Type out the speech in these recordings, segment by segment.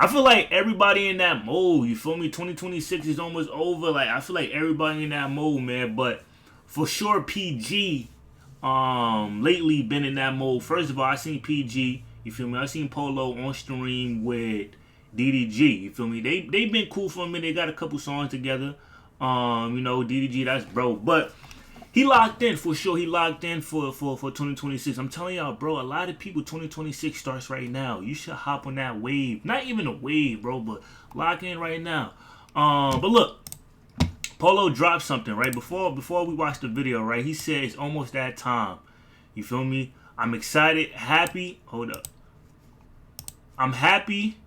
I feel like everybody in that mode, you feel me? 2026 is almost over. Like, I feel like everybody in that mode, man. But for sure, PG, lately been in that mode. First of all, I seen PG, you feel me? I seen Polo on stream with DDG, you feel me? They been cool for a minute. They got a couple songs together. DDG, that's bro. But he locked in for sure. He locked in for 2026. I'm telling y'all, bro, a lot of people 2026 starts right now. You should hop on that wave. Not even a wave, bro, but lock in right now. But look, Polo dropped something, right? Before we watch the video, right? He said it's almost that time. You feel me? I'm excited, happy. Hold up. I'm happy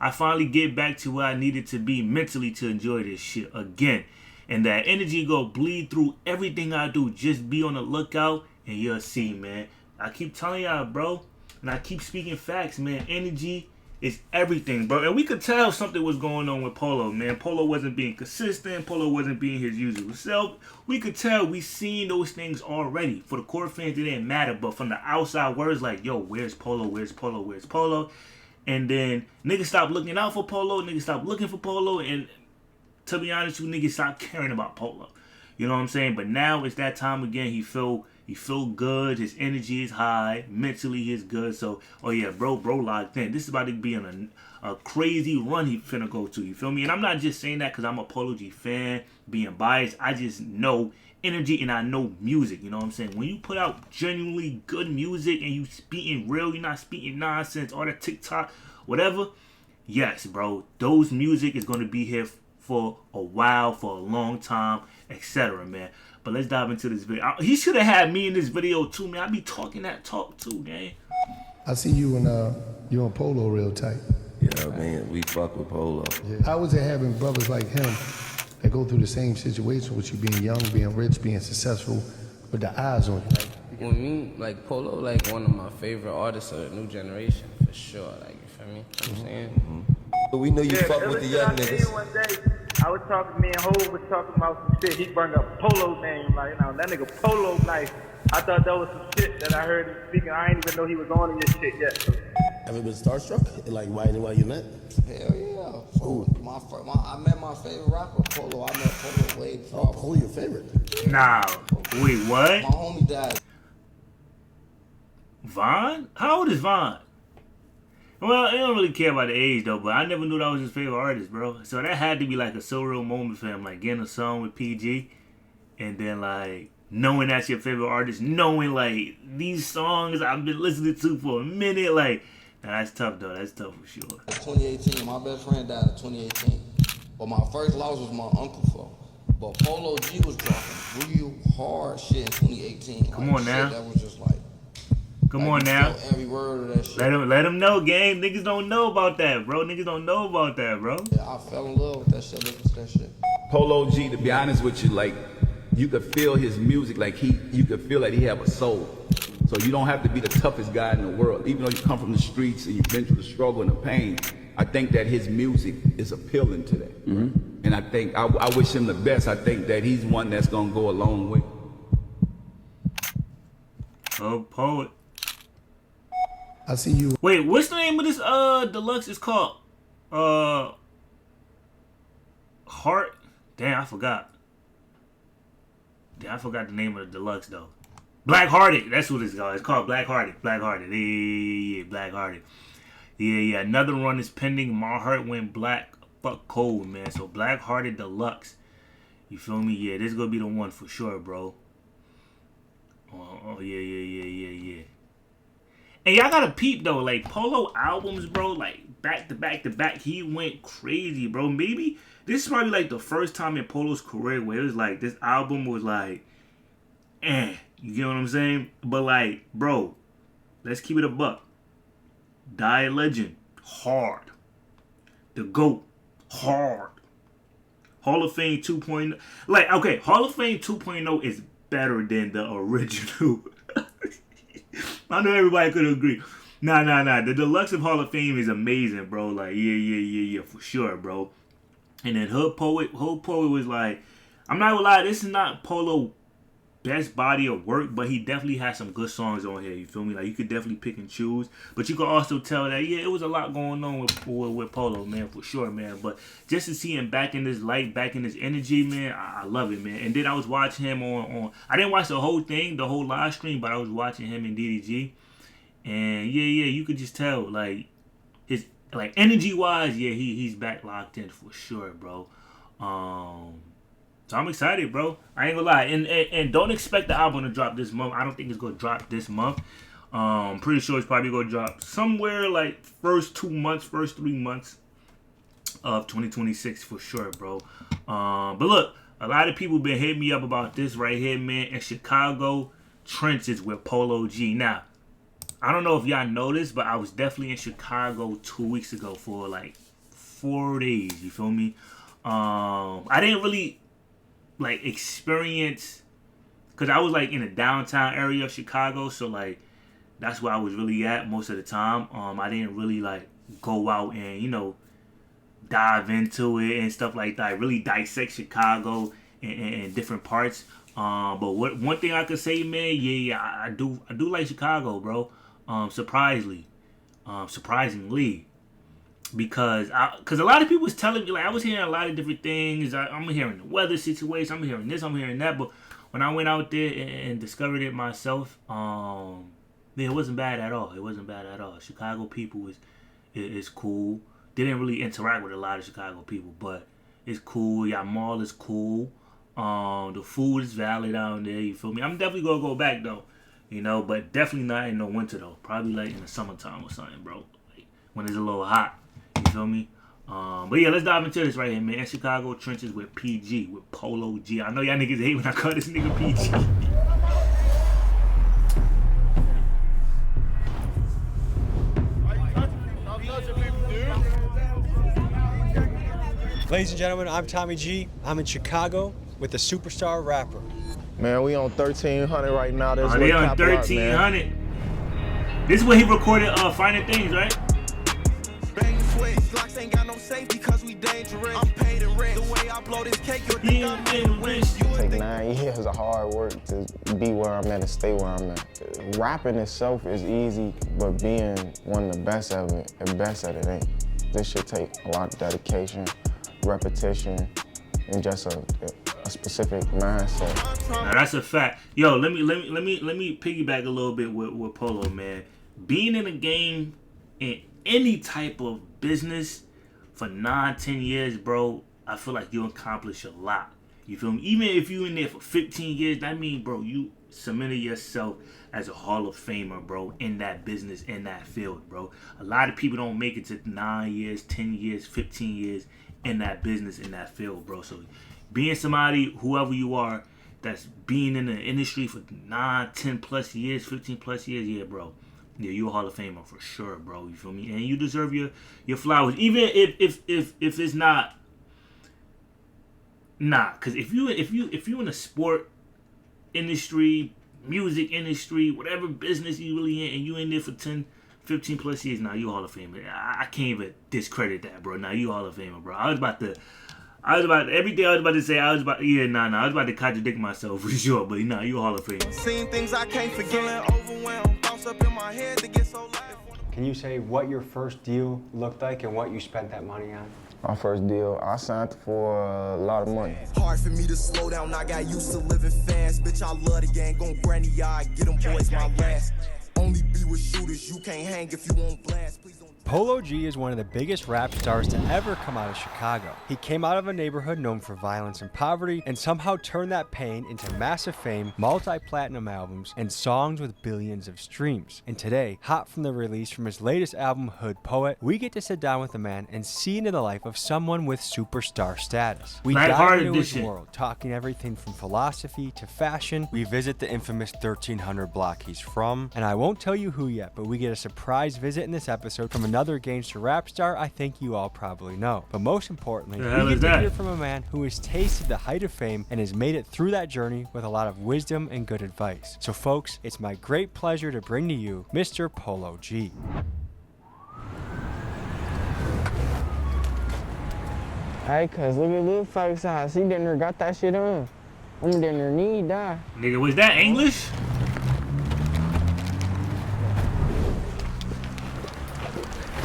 I finally get back to where I needed to be mentally to enjoy this shit again. And that energy go bleed through everything I do. Just be on the lookout and you'll see, man. I keep telling y'all, bro. And I keep speaking facts, man. Energy is everything, bro. And we could tell something was going on with Polo, man. Polo wasn't being consistent. Polo wasn't being his usual self. We could tell we seen those things already. For the core fans, it didn't matter. But from the outside, words like, yo, where's Polo? Where's Polo? Where's Polo? And then niggas stopped looking out for Polo. Niggas stopped looking for Polo. And to be honest, you niggas stopped caring about Polo. You know what I'm saying? But now it's that time again. He feel good. His energy is high. Mentally, he's good. So, oh yeah, bro locked in. This is about to be a crazy run he finna go to. You feel me? And I'm not just saying that because I'm a Polo G fan, being biased. I just know energy and I know music. You know what I'm saying? When you put out genuinely good music and you speaking real, you're not speaking nonsense, all that TikTok, whatever. Yes, bro. Those music is going to be here for a while, for a long time, etc., man. But let's dive into this video. He should have had me in this video too, man. I be talking that talk too, gang. I see you and Polo real tight. Yeah, man, we fuck with Polo. Yeah. How is it having brothers like him that go through the same situation with you, being young, being rich, being successful, with the eyes on you? With me, like Polo, like one of my favorite artists of the new generation, for sure. Like, you feel me? You know what I'm saying? But we know you fuck with the young niggas. One day, I was talking, me and Ho was talking about some shit. He brought up Polo name, like, that nigga Polo nice. I thought that was some shit that I heard him speaking. I ain't even know he was on your shit yet. Ever been starstruck? Like, why you met? Hell yeah. So I met my favorite rapper, Polo. I met Polo way before. Oh, Polo your favorite? Nah. Wait, what? My homie died. Vaughn? How old is Vaughn? Well, I don't really care about the age, though, but I never knew that was his favorite artist, bro. So that had to be, like, a surreal moment for him, like, getting a song with PG, and then, like, knowing that's your favorite artist, knowing, like, these songs I've been listening to for a minute, like, nah, that's tough, though. That's tough for sure. 2018, my best friend died in 2018. But my first loss was my uncle, for. But Polo G was dropping real hard shit in 2018. Come on now. That was just like... Come on now. Every word of that shit. Let him know, gang. Niggas don't know about that, bro. Niggas don't know about that, bro. Yeah, I fell in love with that shit. Listen to that shit. Polo G, to be honest with you, like, you could feel his music, like you could feel that he have a soul. So you don't have to be the toughest guy in the world. Even though you come from the streets and you've been through the struggle and the pain, I think that his music is appealing to that. Mm-hmm. And I think, I wish him the best. I think that he's one that's gonna go a long way. Oh, poet. I see you. Wait, what's the name of this Deluxe? It's called Heart. Damn, I forgot. Damn, I forgot the name of the Deluxe though. Black-Hearted. That's what it's called. It's called Black-Hearted. Black-Hearted. Yeah, Black-Hearted. Yeah. Another run is pending. My heart went black. Fuck cold, man. So Black-Hearted Deluxe. You feel me? Yeah, this is gonna be the one for sure, bro. Oh yeah. And y'all gotta peep though, like Polo albums, bro, like back to back, he went crazy, bro. Maybe this is probably like the first time in Polo's career where it was like this album was like, you get what I'm saying? But like, bro, let's keep it a buck. Die Legend, hard. The GOAT, hard. Hall of Fame 2.0, like, okay, Hall of Fame 2.0 is better than the original. I know everybody could agree. Nah. The Deluxe of Hall of Fame is amazing, bro. Like, yeah, for sure, bro. And then Hood Poet was like, I'm not gonna lie, this is not Polo best body of work, but he definitely has some good songs on here. You feel me? Like you could definitely pick and choose, but you could also tell that it was a lot going on with Polo, man, for sure, man. But just to see him back in this light, back in his energy, man, I love it, man. And then I was watching him on I didn't watch the whole thing, the whole live stream, but I was watching him in DDG, and you could just tell like his like energy wise, he's back locked in for sure, bro. So I'm excited, bro. I ain't gonna lie. And don't expect the album to drop this month. I don't think it's gonna drop this month. Pretty sure it's probably gonna drop somewhere like first 3 months of 2026 for sure, bro. But look, a lot of people been hitting me up about this right here, man. In Chicago trenches with Polo G. Now, I don't know if y'all noticed, but I was definitely in Chicago 2 weeks ago for like 4 days. You feel me? I didn't really like experience, because I was like in the downtown area of Chicago, so like that's where I was really at most of the time. I didn't really like go out and dive into it and stuff like that, really dissect Chicago and different parts. But one thing I could say, man, I do like Chicago, bro. Surprisingly, because a lot of people was telling me, like, I was hearing a lot of different things. I'm hearing the weather situation, I'm hearing this, I'm hearing that. But when I went out there and discovered it myself, it wasn't bad at all. It wasn't bad at all. Chicago people is cool. Didn't really interact with a lot of Chicago people, but it's cool. Y'all mall is cool. The food is valid down there. You feel me? I'm definitely gonna go back though, but definitely not in the winter though. Probably like in the summertime or something, bro. Like when it's a little hot. You feel me? But yeah, let's dive into this right here, man. Chicago trenches with PG, with Polo G. I know y'all niggas hate when I call this nigga PG. Ladies and gentlemen, I'm Tommy G. I'm in Chicago with the superstar rapper. Man, we on 1300 right now. They on 1300. This is where he recorded Finding Things, right? Ain't got no safety cause we dangerous. I'm paid in rent. The way I blow this cake, you'll think I'm getting rich. It take 9 years of hard work to be where I'm at and stay where I'm at. Rapping itself is easy, but being one of the best of it and best at it ain't. This should take a lot of dedication, repetition, and just a specific mindset. Now that's a fact. Yo, let me piggyback a little bit with Polo, man. Being in a game in any type of business for 9-10 years, bro, I feel like you accomplish a lot. You feel me? Even if you in there for 15 years, that means, bro, you cemented yourself as a Hall of Famer, bro, in that business, in that field, bro. A lot of people don't make it to 9 years, 10 years, 15 years in that business, in that field, bro. So being somebody, whoever you are, that's being in the industry for 9, 10 plus years, 15 plus years, yeah, bro. Yeah, you a Hall of Famer for sure, bro. You feel me? And you deserve your flowers, even if it's not. Nah, cause if you in the sport industry, music industry, whatever business you really in, and you in there for 10, 15 plus years, now you a Hall of Famer. I can't even discredit that, bro. Now you a Hall of Famer, bro. I was about everything I was about to say. I was about to contradict myself for sure, but nah, you a Hall of Famer. Seeing things I can't forget, overwhelmed. Up in my head to get so loud. Can you say what your first deal looked like and what you spent that money on? My first deal, I signed for a lot of money. Hard for me to slow down, I got used to living fast. Bitch, I love the gang, gon' granny eye, get them boys my last. Only be with shooters, you can't hang if you won't blast. Please don't. Polo G is one of the biggest rap stars to ever come out of Chicago. He came out of a neighborhood known for violence and poverty and somehow turned that pain into massive fame, multi-platinum albums, and songs with billions of streams. And today, hot from the release from his latest album, Hood Poet, we get to sit down with the man and see into the life of someone with superstar status. We dive into his world, talking everything from philosophy to fashion. We visit the infamous 1300 block he's from, and I won't tell you who yet, but we get a surprise visit in this episode from another gangster rap star I think you all probably know. But most importantly, we get to hear from a man who has tasted the height of fame and has made it through that journey with a lot of wisdom and good advice. So folks, it's my great pleasure to bring to you Mr. Polo G. Hey, cuz look at little folks' house. He didn't got that shit on. I'm in their knee, die. Nigga, was that English?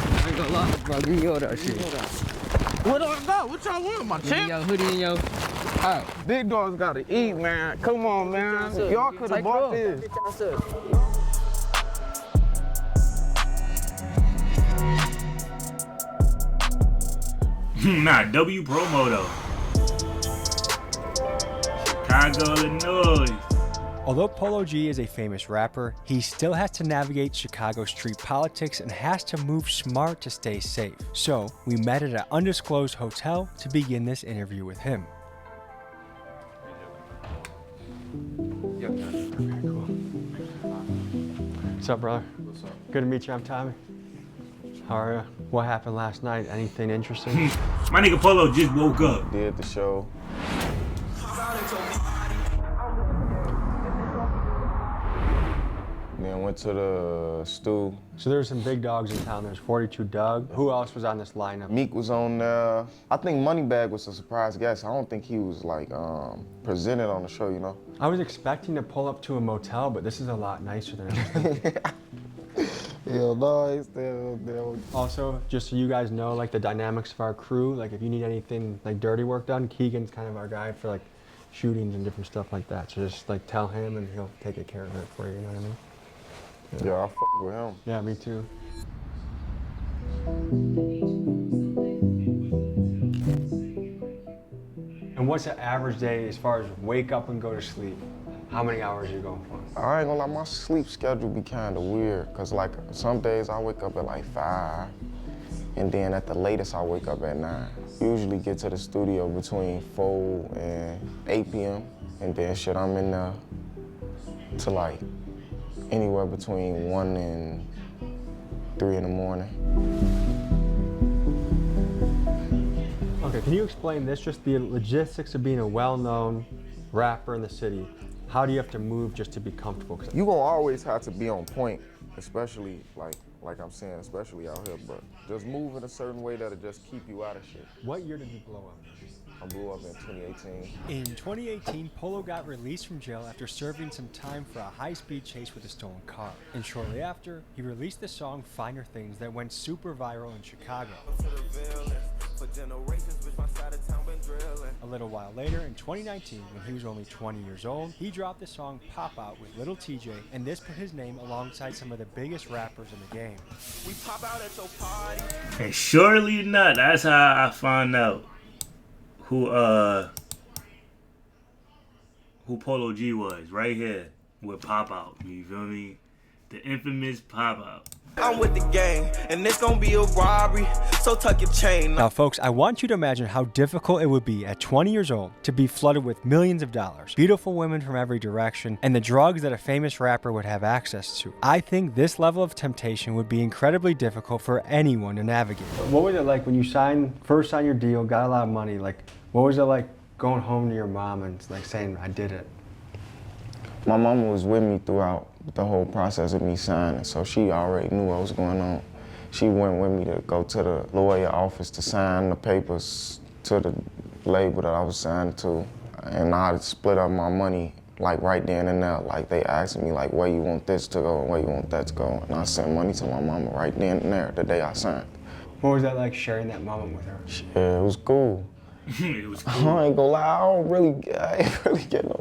I ain't gonna lie, bro. Give me all that shit. What do I got? What y'all want, my champ? Yo, hoodie and yo. Alright. Big dogs gotta eat, man. Come on, man. Y'all could have bought this. Nah, W promo though. Chicago, Illinois. Although Polo G is a famous rapper, he still has to navigate Chicago street politics and has to move smart to stay safe. So we met at an undisclosed hotel to begin this interview with him. Yep. Okay, cool. What's up, brother? What's up? Good to meet you. I'm Tommy. How are you? What happened last night? Anything interesting? My nigga Polo just woke up. Did the show. Then went to the stew. So there were some big dogs in town. There's 42 Doug. Who else was on this lineup? Meek was on there. I think Moneybag was a surprise guest. I don't think he was like presented on the show, you know? I was expecting to pull up to a motel, but this is a lot nicer than I was thinking. Yeah, no, he's still there. Also, just so you guys know, like the dynamics of our crew, like if you need anything like dirty work done, Keegan's kind of our guy for like shootings and different stuff like that. So just like tell him and he'll take care of it for you, you know what I mean? Yeah, I fuck with him. Yeah, me too. And what's an average day as far as wake up and go to sleep? How many hours are you going for? I ain't gonna lie, my sleep schedule be kinda weird, cause like some days I wake up at like 5, and then at the latest I wake up at 9. Usually get to the studio between 4 and 8 p.m. and then shit, I'm in there to like anywhere between 1 and 3 in the morning. Okay, can you explain this, just the logistics of being a well-known rapper in the city? How do you have to move just to be comfortable? You gonna always have to be on point, especially like I'm saying, especially out here, but just move in a certain way that'll just keep you out of shit. What year did you blow up? I blew up in 2018. In 2018, Polo got released from jail after serving some time for a high-speed chase with a stolen car. And shortly after, he released the song Finer Things that went super viral in Chicago. A little while later, in 2019, when he was only 20 years old, he dropped the song Pop Out with Little TJ, and this put his name alongside some of the biggest rappers in the game. We pop out at your party. And surely not. That's how I found out who Polo G was, right here with Pop Out. You feel me? The infamous Pop Out. I'm with the gang, and it's gonna be a robbery, so tuck your chain. Now, folks, I want you to imagine how difficult it would be at 20 years old to be flooded with millions of dollars, beautiful women from every direction, and the drugs that a famous rapper would have access to. I think this level of temptation would be incredibly difficult for anyone to navigate. What was it like when you first signed your deal, got a lot of money? Like, what was it like going home to your mom and like saying, I did it? My mama was with me throughout the whole process of me signing, so she already knew what was going on. She went with me to go to the lawyer office to sign the papers to the label that I was signed to, and I split up my money like right then and there. Like they asked me like where you want this to go and where you want that to go, and I sent money to my mama right then and there the day I signed. What was that like sharing that moment with her? Yeah, it was cool. It was cool. I ain't gonna lie, I ain't really get no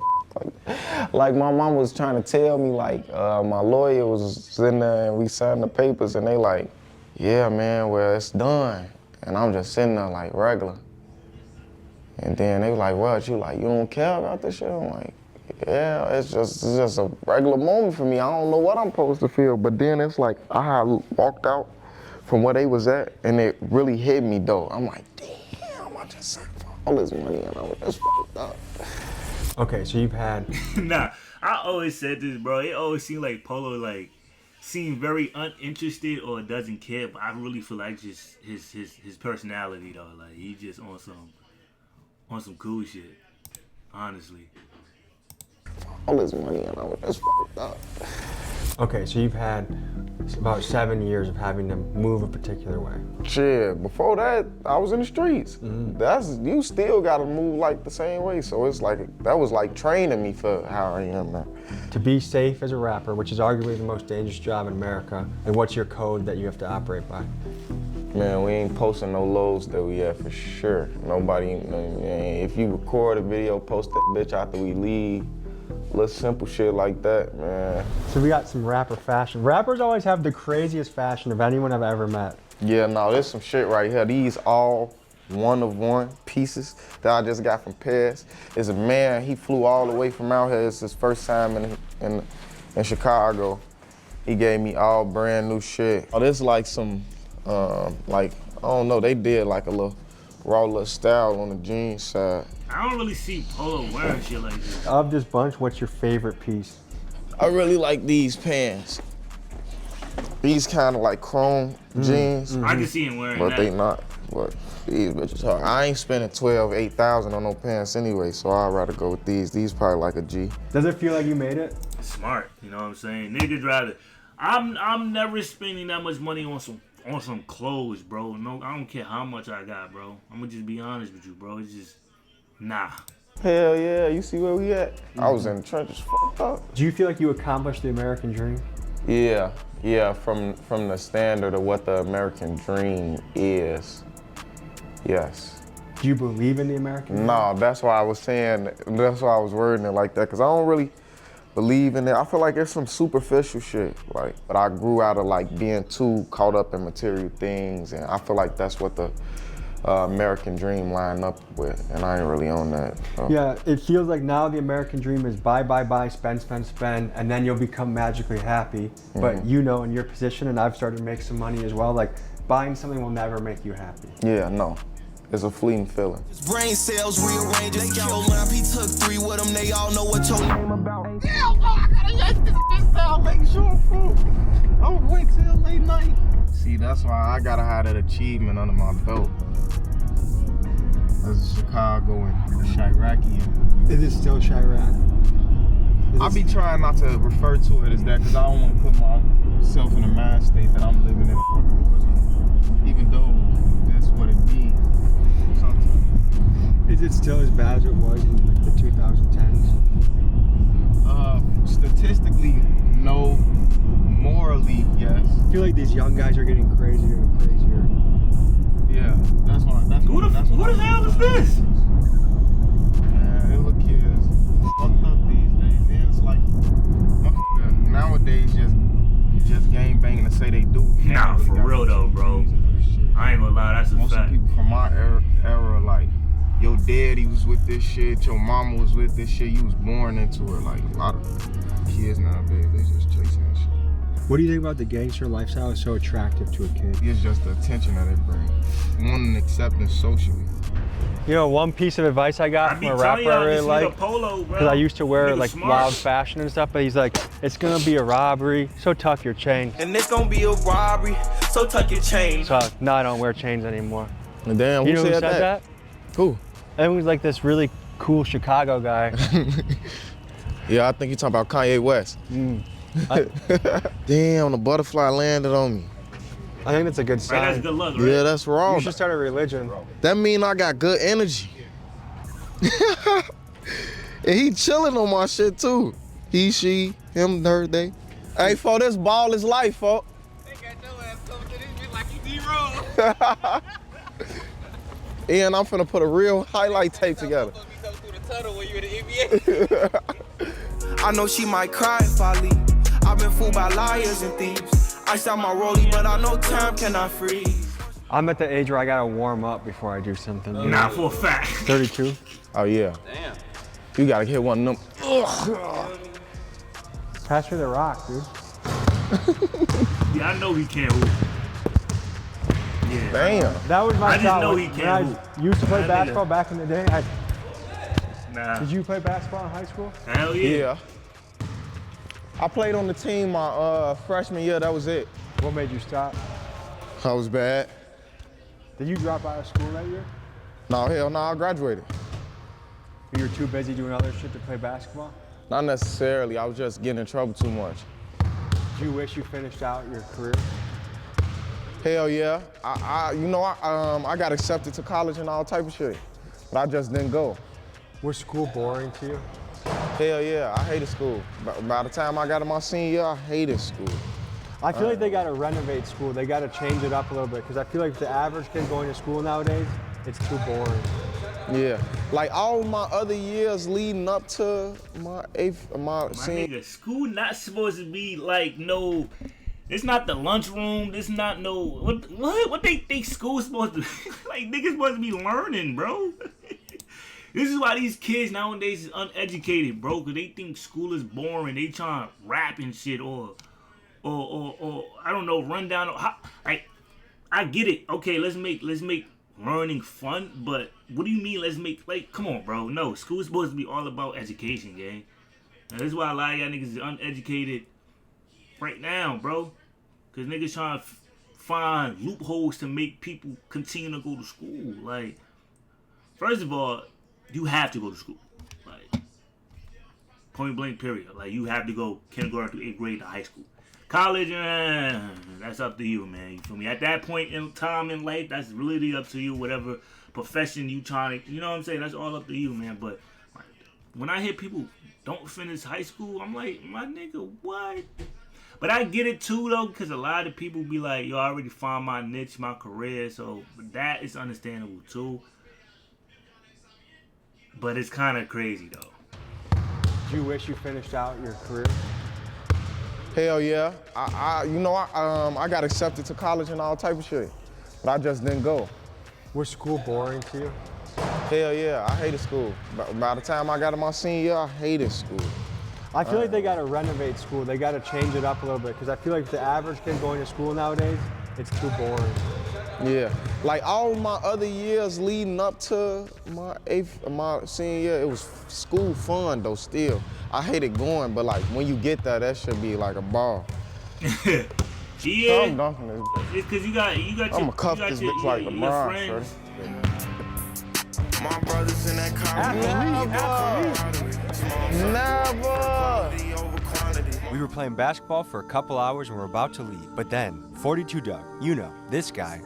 like my mom was trying to tell me like my lawyer was in there and we signed the papers and they like, yeah man, well it's done. And I'm just sitting there like regular. And then they were like, what, you don't care about this shit? I'm like, yeah, it's just a regular moment for me. I don't know what I'm supposed to feel. But then it's like I had walked out from where they was at and it really hit me though. I'm like, damn, I just signed for all this money and I was just fucked up. Okay, so you've had... Nah, I always said this, bro. It always seemed like Polo, like, seemed very uninterested or doesn't care, but I really feel like just his personality, though. Like, he just on some cool shit, honestly. All this money and I was just fucked up. Okay, so you've had about 7 years of having to move a particular way. Shit, before that, I was in the streets. You still gotta move like the same way. So it's like, that was like training me for how I am now. To be safe as a rapper, which is arguably the most dangerous job in America, and what's your code that you have to operate by? Man, we ain't posting no loads that we have for sure. Nobody, if you record a video, post that bitch after we leave. Little simple shit like that, man. So we got some rapper fashion. Rappers always have the craziest fashion of anyone I've ever met. Yeah, no, there's some shit right here. These all one-of-one pieces that I just got from Paris. There's a man, he flew all the way from out here. It's his first time in Chicago. He gave me all brand new shit. Oh, this like some, like, I don't know, they did like a raw style on the jeans side. I don't really see Polo wearing shit like this. Of this bunch, what's your favorite piece? I really like these pants. These kind of like chrome jeans. I can see him wearing but that. They not. But these bitches hard. I ain't spending 8,000 on no pants anyway, so I'd rather go with these. These probably like a G. Does it feel like you made it? Smart, you know what I'm saying? Niggas rather. I'm never spending that much money on some clothes, bro. No, I don't care how much I got, bro. I'm gonna just be honest with you, bro. It's just, nah. Hell yeah, you see where we at? I was in the trenches, fucked up. Do you feel like you accomplished the American dream? Yeah, from the standard of what the American dream is, yes. Do you believe in the American dream? No, that's why I was saying, that's why I was wording it like that, because I don't really believe in it. I feel like it's some superficial shit, like, but I grew out of like being too caught up in material things, and I feel like that's what the American dream line up with, and I ain't really on that. So. Yeah, it feels like now the American dream is buy, spend, and then you'll become magically happy. But you know, in your position, and I've started to make some money as well, like buying something will never make you happy. Yeah, no. It's a fleeting feeling. Brain cells rearrange his lamp. He took 3 with him. They all know what your name about. Damn, boy, I gotta yank this down, make sure, fool. I'm wait till late night. See, that's why I gotta have that achievement under my belt. That's Chicago and Chiraqi. Is it still Chirac? I be trying not to refer to it as that because I don't want to put myself in a mind state that I'm living in a fucking war zone, even though that's what it be sometimes. Is it still as bad as it was in like the 2010s? Statistically, no. Morally, yes. I feel like these young guys are getting crazier and crazier. Yeah, that's why. Who the hell is this? Man, them little kids fucked up these days. And it's like nowadays just gang banging to say they do. Nah, for real though, bro. I ain't gonna lie, that's a Most fact. of the people from my era, like, your daddy was with this shit, your mama was with this shit, you was born into it. Like, a lot of kids nowadays, they just chasing that shit. What do you think about the gangster lifestyle is so attractive to a kid? It's just the attention that it brings. Wanting acceptance socially. You know, one piece of advice I got from a rapper I really like, because I used to wear like loud fashion and stuff, but he's like, it's gonna be a robbery, so tuck your chain. And it's gonna be a robbery, so tuck your chain. So no, I don't wear chains anymore. Damn, you know who said that? Who? I think it was like this really cool Chicago guy. Yeah, I think you're talking about Kanye West. Damn, the butterfly landed on me. I think that's a good sign. Right, that's good luck, right? Yeah, that's wrong. You should start a religion. That mean I got good energy. And he chilling on my shit too. He, she, him, her, they. Hey, for this ball is life, folk. They got your ass coming to this bitch like you D-Roll. Ian, I'm finna put a real highlight tape together. I know she might cry if I leave. I've been fooled by liars and thieves. I shot my rollie, but I know time cannot freeze. I'm at the age where I gotta warm up before I do something. Nah, for a fact. 32. Oh yeah. Damn. You gotta hit one of them. Pass me the rock, dude. Yeah, I know he can't hoop. Yeah. Damn. That was my I just shot. know he When can't I hoop. used to play basketball back in the day. Nah. Did you play basketball in high school? Hell yeah. Yeah. I played on the team my freshman year, that was it. What made you stop? I was bad. Did you drop out of school that year? No, hell no, I graduated. You were too busy doing other shit to play basketball? Not necessarily, I was just getting in trouble too much. Do you wish you finished out your career? Hell yeah. I got accepted to college and all type of shit, but I just didn't go. Was school boring to you? Hell yeah, I hated school. By the time I got to my senior year, I hated school. I feel like they got to renovate school. They got to change it up a little bit because I feel like the average kid going to school nowadays, it's too boring. Yeah, like all my other years leading up to my senior. Nigga, school not supposed to be like no. It's not the lunchroom. It's not no what they think school's supposed to be. Like niggas supposed to be learning, bro. This is why these kids nowadays is uneducated, bro. Cause they think school is boring. They trying to rap and shit or I don't know, run down. I get it. Okay, let's make learning fun. But what do you mean? Let's make come on, bro. No, school's supposed to be all about education, gang. And this is why a lot of y'all niggas is uneducated right now, bro. Cause niggas trying to find loopholes to make people continue to go to school. Like, first of all, you have to go to school. Like, point blank, period. Like, you have to go kindergarten through 8th grade to high school. College, that's up to you, man. You feel me? At that point in time in life, that's really up to you. Whatever profession you trying to, you know what I'm saying? That's all up to you, man. But like, when I hear people don't finish high school, I'm like, my nigga, what? But I get it too, though, because a lot of people be like, yo, I already found my niche, my career. So that is understandable, too. But it's kind of crazy, though. Do you wish you finished out your career? Hell yeah. I got accepted to college and all type of shit, but I just didn't go. Was school boring to you? Hell yeah, I hated school. By the time I got to my senior year, I hated school. I feel like they got to renovate school. They got to change it up a little bit because I feel like the average kid going to school nowadays, it's too boring. Yeah, like all my other years leading up to my senior year, it was school fun though. Still, I hated going, but like when you get there, that should be like a ball. Yeah, I'm dunking this bitch. It's because you got I'm gonna cuff this bitch like LeBron, friends. My brothers in that car. Never. We were playing basketball for a couple hours and we're about to leave. But then, 42 Doug, you know, this guy.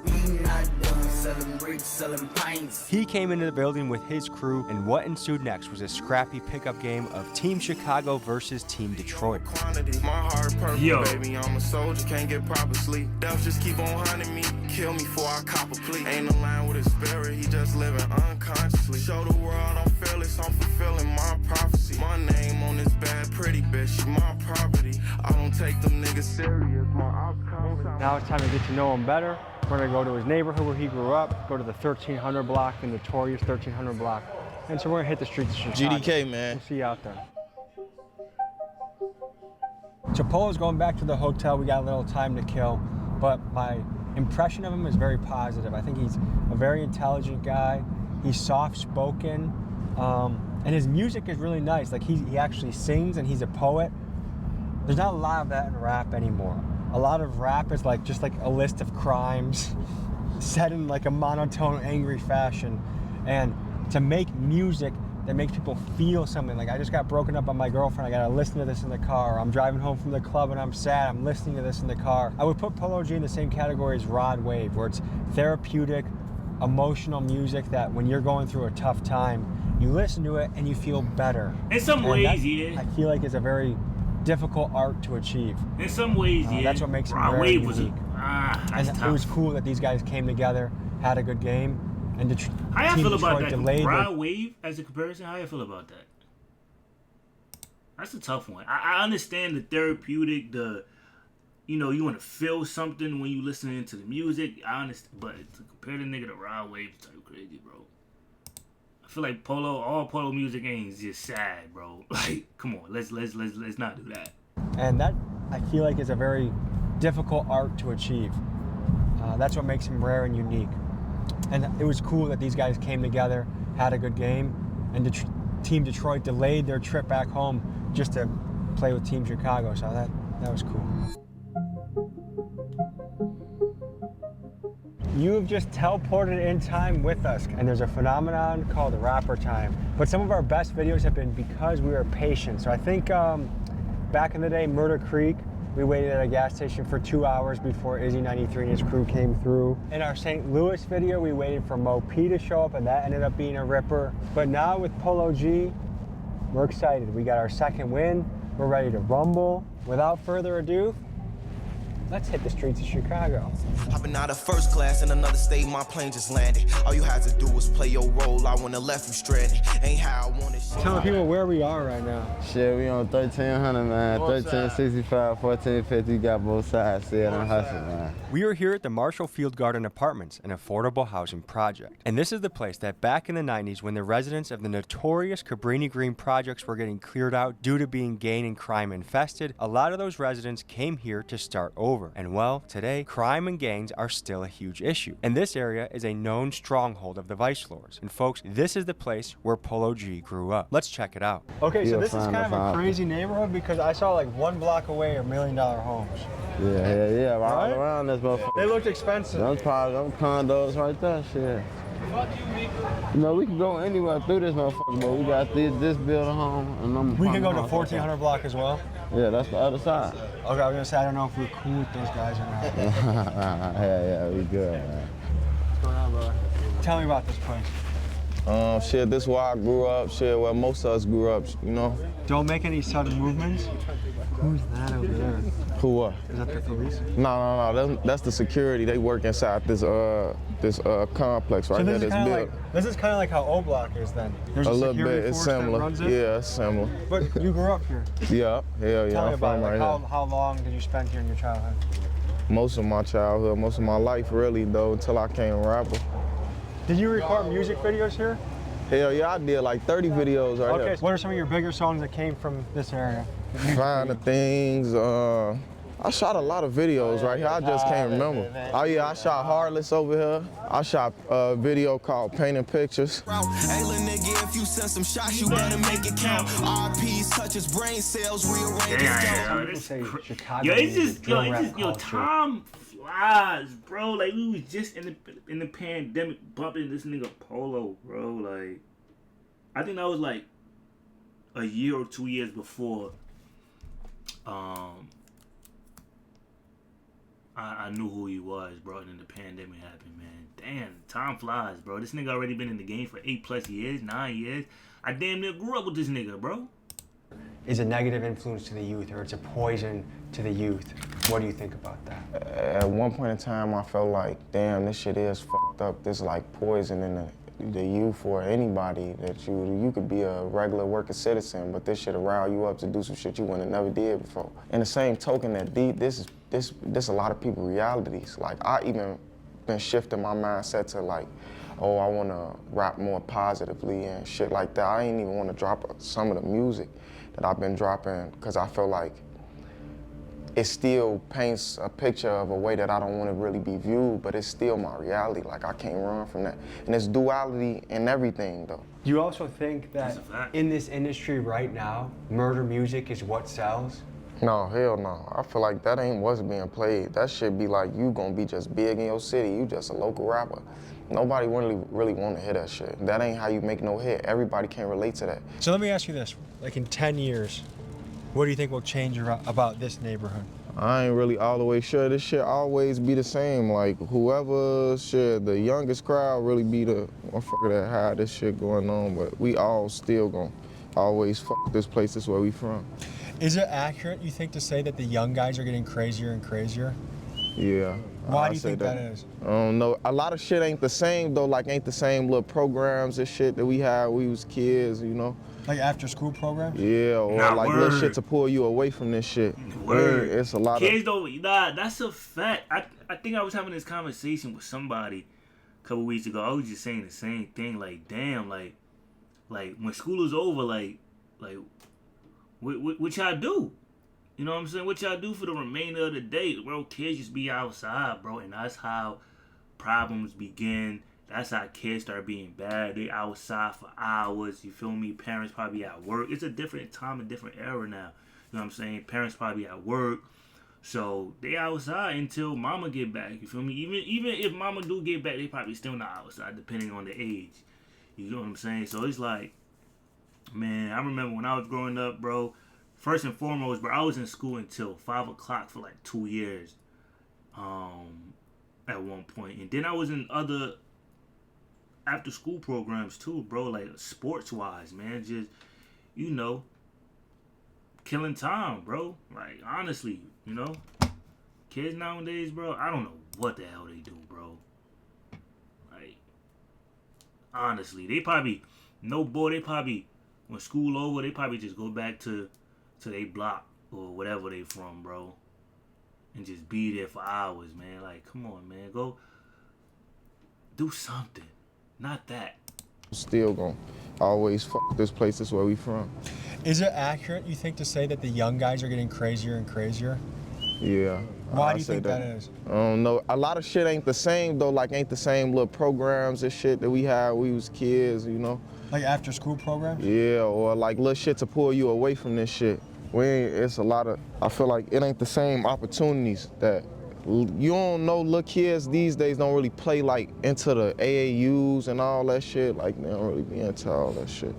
He came into the building with his crew, and what ensued next was a scrappy pickup game of Team Chicago versus Team Detroit. My heart purple, baby, I'm a soldier, can't get proper sleep. Devils just keep on hunting me, kill me before I cop a plea. Ain't aligned with his spirit, he just living unconsciously. Show the world I'm fearless, I'm fulfilling my prophecy. My name on this bad pretty bitch, she my property. I don't take them niggas serious, my outcome. Now it's time to get to know him better. We're gonna go to his neighborhood where he grew up, go to the 1300 block, the notorious 1300 block. And so we're gonna hit the streets of Chicago. GDK, man. We'll see you out there. So Polo's going back to the hotel. We got a little time to kill, but my impression of him is very positive. I think he's a very intelligent guy. He's soft-spoken, and his music is really nice. Like he actually sings and he's a poet. There's not a lot of that in rap anymore. A lot of rap is like just like a list of crimes said in like a monotone, angry fashion. And to make music that makes people feel something, like I just got broken up by my girlfriend, I gotta listen to this in the car. I'm driving home from the club and I'm sad, I'm listening to this in the car. I would put Polo G in the same category as Rod Wave, where it's therapeutic, emotional music that when you're going through a tough time, you listen to it and you feel better. In some ways, yeah. I feel like it's a very difficult art to achieve. In some ways, yeah. That's what makes it Rod very Wave was unique. that's and tough. it was cool that these guys came together, had a good game, and How y'all feel about that? delayed Rod Wave as a comparison? How y'all feel about that? That's a tough one. I understand the therapeutic, you want to feel something when you listening to the music. I understand, but to compare the nigga to Rod Wave is type crazy, bro. I feel like all Polo music ain't just sad, bro. Like, come on, let's not do that. And that, I feel like, is a very difficult art to achieve. That's what makes him rare and unique. And it was cool that these guys came together, had a good game, and Team Detroit delayed their trip back home just to play with Team Chicago. So that was cool. You have just teleported in time with us, and there's a phenomenon called rapper time. But some of our best videos have been because we were patient. So I think back in the day, Murder Creek, We waited at a gas station for 2 hours before Izzy 93 and his crew came through. In our St. Louis video, we waited for Mo P to show up, and that ended up being a ripper. But now with Polo G, we're excited. We got our second win. We're ready to rumble. Without further ado, let's hit the streets of Chicago. Hopping out of first class in another state, my plane just landed. All you had to do was play your role. I wouldn't have left you stranded. Ain't how I wanted. Tell people where we are right now. Shit, we on 1300, man. 1365, 1450. You got both sides. See it and hustle, man. We are here at the Marshall Field Garden Apartments, an affordable housing project. And this is the place that back in the 90s, when the residents of the notorious Cabrini Green projects were getting cleared out due to being gang and crime infested, a lot of those residents came here to start over. And well, today, crime and gangs are still a huge issue. And this area is a known stronghold of the vice lords. And folks, this is the place where Polo G grew up. Let's check it out. Okay, so this is kind of a crazy neighborhood because I saw like 1 block away are $1 million homes. Yeah. All around this motherfucker. They looked expensive. Those condos right there, shit. You know, we can go anywhere through this motherfucker, but we got this building home. And we can go to 1400 block as well? Yeah, that's the other side. Okay, I was gonna say, I don't know if we're cool with those guys or not. yeah, we good, man. What's going on, brother? Tell me about this place. Shit, this is where I grew up. Shit, where most of us grew up, you know. Don't make any sudden movements. Who's that over there? Who what? Is that the police? No. That's the security. They work inside this complex right here. This is kind of like how O Block is then. There's a little bit. It's similar. Yeah, it's similar. But you grew up here. Yeah, hell yeah. Tell me about right how long did you spend here in your childhood? Most of my childhood, most of my life, really though, until I came a rapper. Did you record music videos here? Hell yeah, I did like 30 videos right here. Okay, so what are some of your bigger songs that came from this area? Find the Things. I shot a lot of videos right here. I just can't remember. Oh yeah, I shot Heartless over here. I shot a video called Painting Pictures. Hey, little nigga, if you send some shots, you better make it count. RPs touch his brain cells, rearrange his time flies, bro. Like we was just in the pandemic bumping this nigga Polo, bro. Like I think that was like a year or 2 years before I knew who he was, bro, and then the pandemic happened, man. Damn, time flies, bro. This nigga already been in the game for 8+ years, 9 years. I damn near grew up with this nigga, bro. Is a negative influence to the youth, or it's a poison to the youth. What do you think about that? At one point in time, I felt like, damn, this shit is fucked up. This like poison in the youth or anybody that you could be a regular working citizen, but this shit will rile you up to do some shit you wouldn't have never did before. In the same token that this a lot of people's realities. Like I even been shifting my mindset to like, oh, I want to rap more positively and shit like that. I ain't even want to drop some of the music that I've been dropping because I feel like it still paints a picture of a way that I don't want to really be viewed, but it's still my reality. Like I can't run from that. And there's duality in everything though. Do you also think that in this industry right now, murder music is what sells? No, hell no. I feel like that ain't what's being played. That shit be like you gonna be just big in your city. You just a local rapper. Nobody really want to hear that shit. That ain't how you make no hit. Everybody can't relate to that. So let me ask you this, like in 10 years, what do you think will change about this neighborhood? I ain't really all the way sure. This shit always be the same. Like whoever shit, the youngest crowd really be the motherfucker that had this shit going on, but we all still gonna always fuck this place. This is where we from. Is it accurate, you think, to say that the young guys are getting crazier and crazier? Yeah. Why do you think that is? I don't know. A lot of shit ain't the same though. Like ain't the same little programs and shit that we had when we was kids, you know? Like after school programs? Yeah, or like little shit to pull you away from this shit. Word. It's a lot kids don't. Nah, that's a fact. I think I was having this conversation with somebody a couple weeks ago. I was just saying the same thing. Like, damn, like when school is over, like what y'all do? You know what I'm saying? What y'all do for the remainder of the day? Bro, kids just be outside, bro, and that's how problems begin. That's how kids start being bad. They outside for hours. You feel me? Parents probably at work. It's a different time, a different era now. You know what I'm saying? Parents probably at work. So they outside until mama get back. You feel me? Even if mama do get back, they probably still not outside, depending on the age. You know what I'm saying? So it's like, man, I remember when I was growing up, bro, first and foremost, bro, I was in school until 5 o'clock for like 2 years. At one point, and then I was in other after school programs too, bro. Like sports wise, man, just killing time, bro. Like honestly, kids nowadays, bro. I don't know what the hell they do, bro. Like honestly, they probably when school over, they probably just go back to their block or whatever they from, bro. And just be there for hours, man. Like, come on, man. Go do something. Not that. Still gonna always fuck this place. This is where we from. Is it accurate, you think, to say that the young guys are getting crazier and crazier? Yeah. Why do you think that is? I don't know. A lot of shit ain't the same, though. Like, ain't the same little programs and shit that we had when we was kids, Like after school programs? Yeah, or like little shit to pull you away from this shit. It's a lot of, I feel like it ain't the same opportunities that, you don't know, little kids these days don't really play like into the AAUs and all that shit. Like they don't really be into all that shit.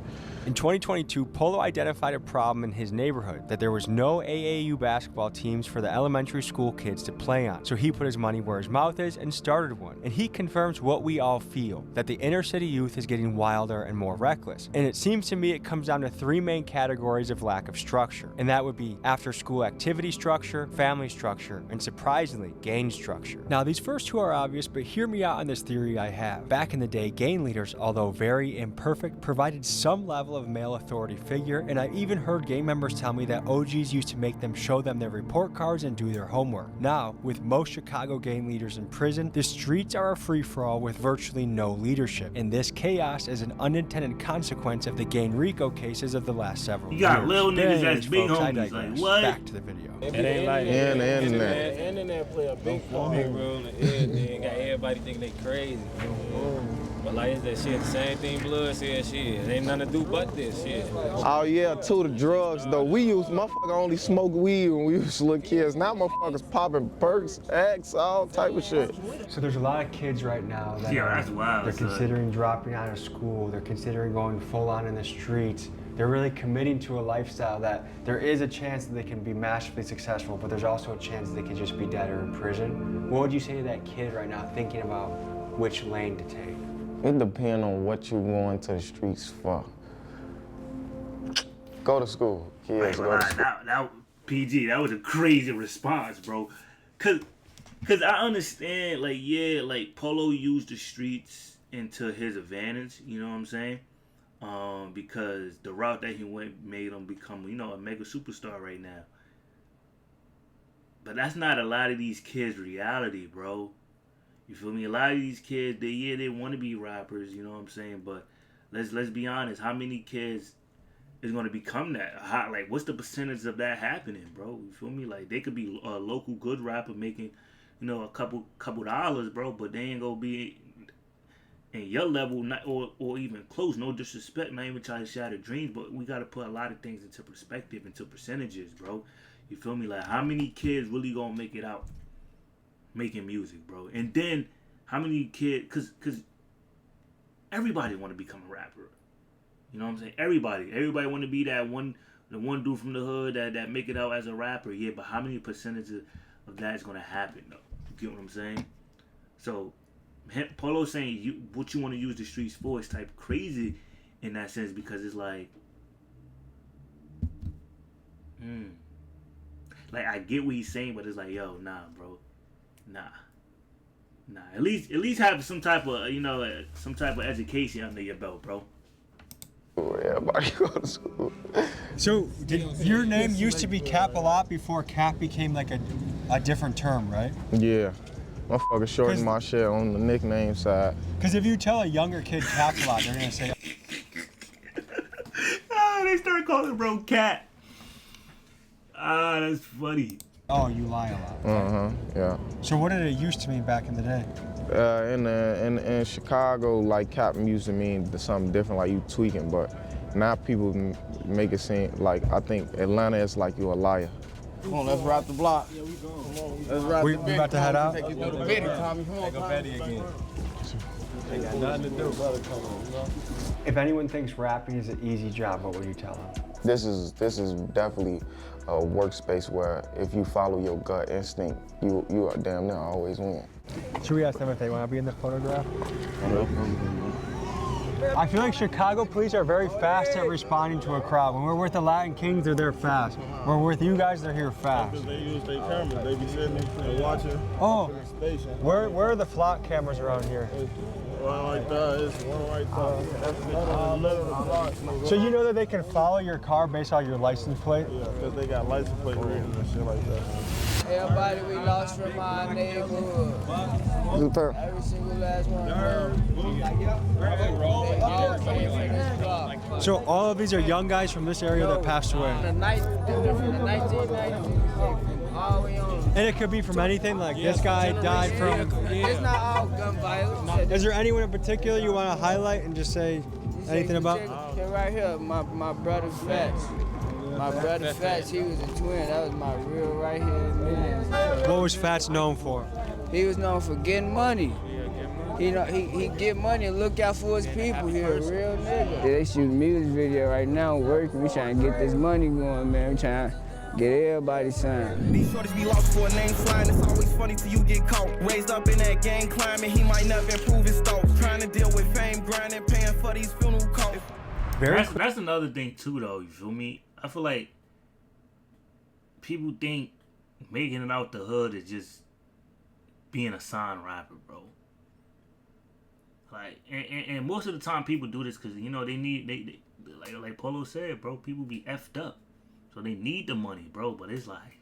In 2022, Polo identified a problem in his neighborhood, that there was no AAU basketball teams for the elementary school kids to play on. So he put his money where his mouth is and started one. And he confirms what we all feel, that the inner city youth is getting wilder and more reckless. And it seems to me it comes down to 3 main categories of lack of structure. And that would be after school activity structure, family structure, and surprisingly, gang structure. Now these first 2 are obvious, but hear me out on this theory I have. Back in the day, gang leaders, although very imperfect, provided some level of male authority figure, and I've even heard gang members tell me that OGs used to make them show them their report cards and do their homework. Now, with most Chicago gang leaders in prison, the streets are a free-for-all with virtually no leadership, and this chaos is an unintended consequence of the gang RICO cases of the last several years. You got little niggas that's big homies, like what? Back to the video. It ain't like and the internet. The internet play a big role in everything. Got everybody thinking they crazy. But like it's that shit, the same thing Blood said, shit. It ain't nothing to do but this shit. Oh yeah, too, the drugs though. Motherfucker only smoke weed when we was little kids. Now motherfuckers popping perks, X, all type of shit. So there's a lot of kids right now that that's wild. They're considering dropping out of school. They're considering going full on in the streets. They're really committing to a lifestyle that there is a chance that they can be massively successful, but there's also a chance that they could just be dead or in prison. What would you say to that kid right now thinking about which lane to take? It depends on what you going to the streets for. Go to school, kids. Go to school. That PG. That was a crazy response, bro. Cause I understand, like like Polo used the streets into his advantage. You know what I'm saying? Because the route that he went made him become, a mega superstar right now. But that's not a lot of these kids' reality, bro. You feel me? A lot of these kids, they want to be rappers, you know what I'm saying? But let's be honest, how many kids is going to become that? Like, what's the percentage of that happening, bro? You feel me? Like, they could be a local good rapper making, a couple dollars, bro, but they ain't going to be in your level, not, or even close. No disrespect, not even trying to shatter dreams, but we got to put a lot of things into perspective, into percentages, bro. You feel me? Like, how many kids really going to make it out making music, bro? And then how many kids, cause everybody want to become a rapper, you know what I'm saying? Everybody want to be the one dude from the hood that make it out as a rapper. Yeah, but how many percentage of that is gonna happen though? You get what I'm saying? So Polo saying what you want to use the streets for is type crazy in that sense, because it's like like I get what he's saying, but it's like, yo, nah, bro. Nah. At least have some type of some type of education under your belt, bro. Everybody go to school. So did your name used to be Cap a lot before Cap became like a different term, right? Yeah. Motherfucker shortened my shit on the nickname side. Because if you tell a younger kid Cap a lot, they're gonna say they start calling bro Cat. That's funny. Oh, you lie a lot. Yeah. So what did it used to mean back in the day? In Chicago, like cap music mean something different, like you tweaking, but now people make it seem like, I think Atlanta is like you a liar. Come on, let's rap the block. Yeah, we going. Come on, let's rap the we about to head out? Take you through the Betty, Tommy. Come on, Go Betty again. Ain't got nothing to do. If anyone thinks rapping is an easy job, what would you tell them? This is definitely a workspace where if you follow your gut instinct, you are damn near always win. Should we ask them if they want to be in the photograph? I feel like Chicago police are very fast at responding to a crowd. When we're with the Latin Kings, they're there fast. When we're with you guys, they're here fast. Because they use their cameras. They be sitting and watching. Oh, the station. where are the flock cameras around here? One right there, it's one right there. So you know that they can follow your car based on your license plate? Yeah, because they got license plate readers and shit like that. Everybody we lost from our neighborhood. Super. Every single last one. So all of these are young guys from this area that passed away? From the 1990s, all the way on. And it could be from anything, like this guy died from... It's not all gun violence. Is there anyone in particular you want to highlight and just say anything about? Right here, my brother Fats. My brother Fats, he was a twin. That was my real right here man. What was Fats known for? He was known for getting money. He get money and look out for his people. He a real nigga. Yeah, they shoot a music video right now, working. We trying to get this money going, man. We trying to get everybody signed. These shorties be lost for a name flying. It's always funny till you get caught. Raised up in that gang climbing, he might never improve his thoughts. Trying to deal with fame, grinding, paying for these funeral costs. That's another thing too, though. You feel me? I feel like people think making it out the hood is just being a signed rapper, bro. Like, and most of the time people do this because, you know, they like Polo said, bro, people be effed up. So they need the money, bro. But it's like,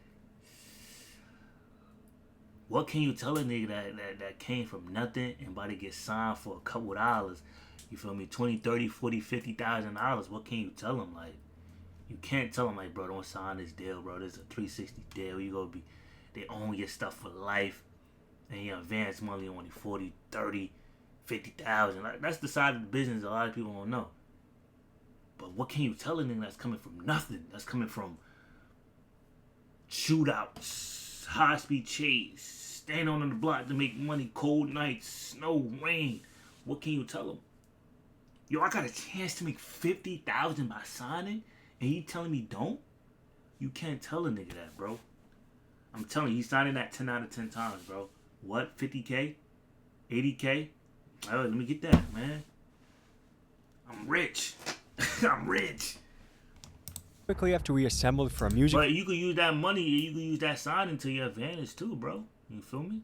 what can you tell a nigga that came from nothing and about to get signed for a couple dollars? You feel me? $20, $30, $40, $50,000. What can you tell him? Like, you can't tell him, like, bro, don't sign this deal, bro. This is a 360 deal. You gonna be, they own your stuff for life. And your advance money only 40, 30, 50,000. Like, that's the side of the business a lot of people don't know. But what can you tell a nigga that's coming from nothing? That's coming from shootouts, high-speed chase, stand on the block to make money, cold nights, snow, rain. What can you tell him? Yo, I got a chance to make 50,000 by signing, and he telling me don't? You can't tell a nigga that, bro. I'm telling you, he's signing that 10 out of 10 times, bro. What? 50K? 80K? Oh, let me get that, man. I'm rich. I'm rich. Quickly after we assembled for a music... But you could use that money, you could use that signing to your advantage too, bro. You feel me?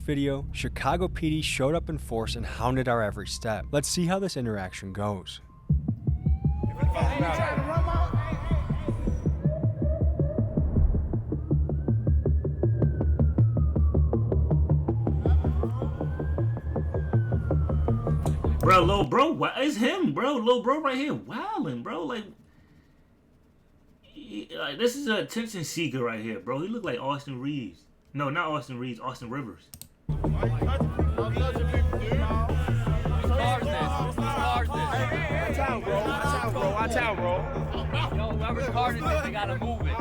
Video, Chicago PD showed up in force and hounded our every step. Let's see how this interaction goes. Bro, Lil Bro, it's him, bro. Lil Bro right here, wildin', bro. Like this is a attention seeker right here, bro. He look like Austin Reeves. No, not Austin Reeves, Austin Rivers. Watch out, bro. Watch out, bro. Yo, whoever's carded this, they gotta move it.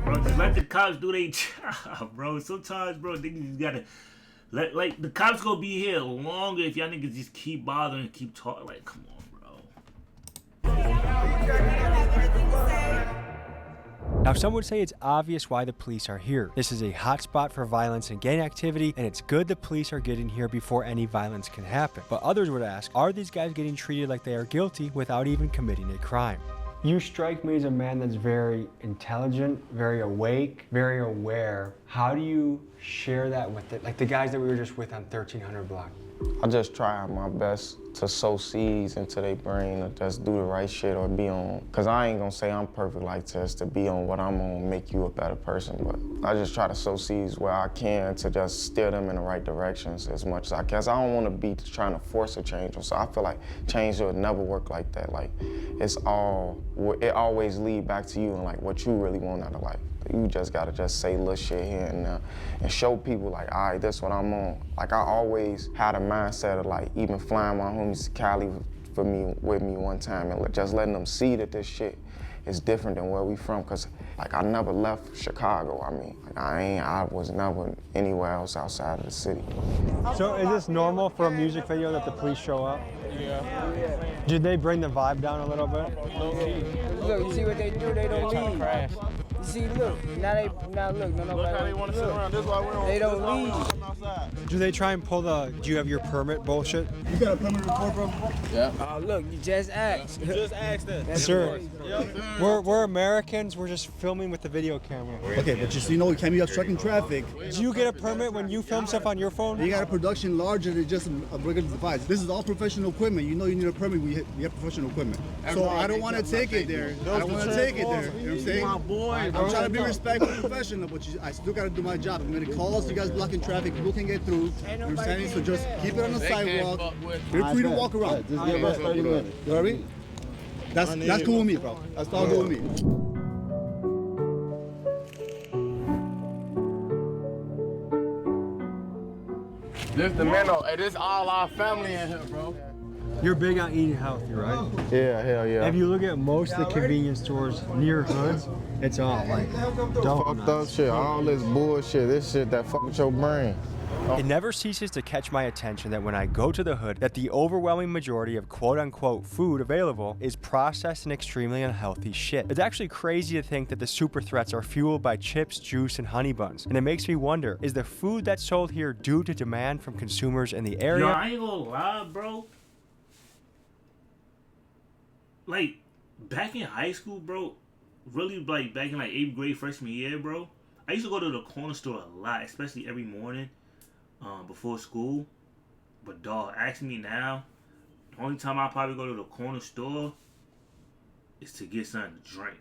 Bro, just let the cops do their job, bro. Sometimes, bro, niggas just gotta like the cops gonna be here longer if y'all niggas just keep bothering and keep talking. Like, come on, bro. Now, some would say it's obvious why the police are here. This is a hotspot for violence and gang activity, and it's good the police are getting here before any violence can happen. But others would ask, are these guys getting treated like they are guilty without even committing a crime? You strike me as a man that's very intelligent, very awake, very aware. How do you share that with the guys that we were just with on 1300 Block? I just try my best to sow seeds into their brain or just do the right shit or be on. Cause I ain't gonna say I'm perfect like this to be on what I'm on, make you a better person. But I just try to sow seeds where I can to just steer them in the right directions as much as I can. I don't wanna be trying to force a change. So I feel like change will never work like that. Like it always lead back to you and like what you really want out of life. You just gotta just say little shit here and there and show people like, all right, this what I'm on. Like I always had a mindset of like even flying my homies to Cali with me one time and just letting them see that this shit it's different than where we from, cause like I never left Chicago. I mean, like, I was never anywhere else outside of the city. So is this normal for a music video that the police show up? Yeah. Did they bring the vibe down a little bit? Look, you see what they do? They don't leave. You see, look, now look, no, Look how they want to sit around. This is why we're on. They don't leave. Do they try and pull the, do you have your permit bullshit? You got a permit report, bro? Yeah. Oh, look, you just asked. You just asked that. Sir, we're Americans, we're just filming with the video camera. Okay, but just, you know, we can't be obstructing traffic. Do you get a permit when you film stuff on your phone? You got a production larger than just a regular device. This is all professional equipment. You know you need a permit. We have professional equipment. So I don't want to take it there. I don't want to take it there. You know what I'm saying? My boy, I'm trying to be respectful and professional, but I still got to do my job. I'm going to call you guys blocking traffic. People can get through. You know what I'm saying? So just keep it on the sidewalk. Feel free to walk around. Just give us 30 minutes. You know what I mean? That's cool with me, bro. That's all good with me. This the Menno. Hey, this all our family in here, bro. You're big on eating healthy, right? Yeah, hell yeah. If you look at most of the convenience stores near hoods, it's all like fucked up shit, all this bullshit, this shit that fuck with your brain. It never ceases to catch my attention that when I go to the hood, that the overwhelming majority of quote-unquote food available is processed and extremely unhealthy shit. It's actually crazy to think that the super threats are fueled by chips, juice, and honey buns. And it makes me wonder, is the food that's sold here due to demand from consumers in the area? Yo, I ain't gonna lie, bro. Like, back in high school, bro, really, like, back in, like, 8th grade, freshman year, bro, I used to go to the corner store a lot, especially every morning before school. But, dog, ask me now, the only time I probably go to the corner store is to get something to drink.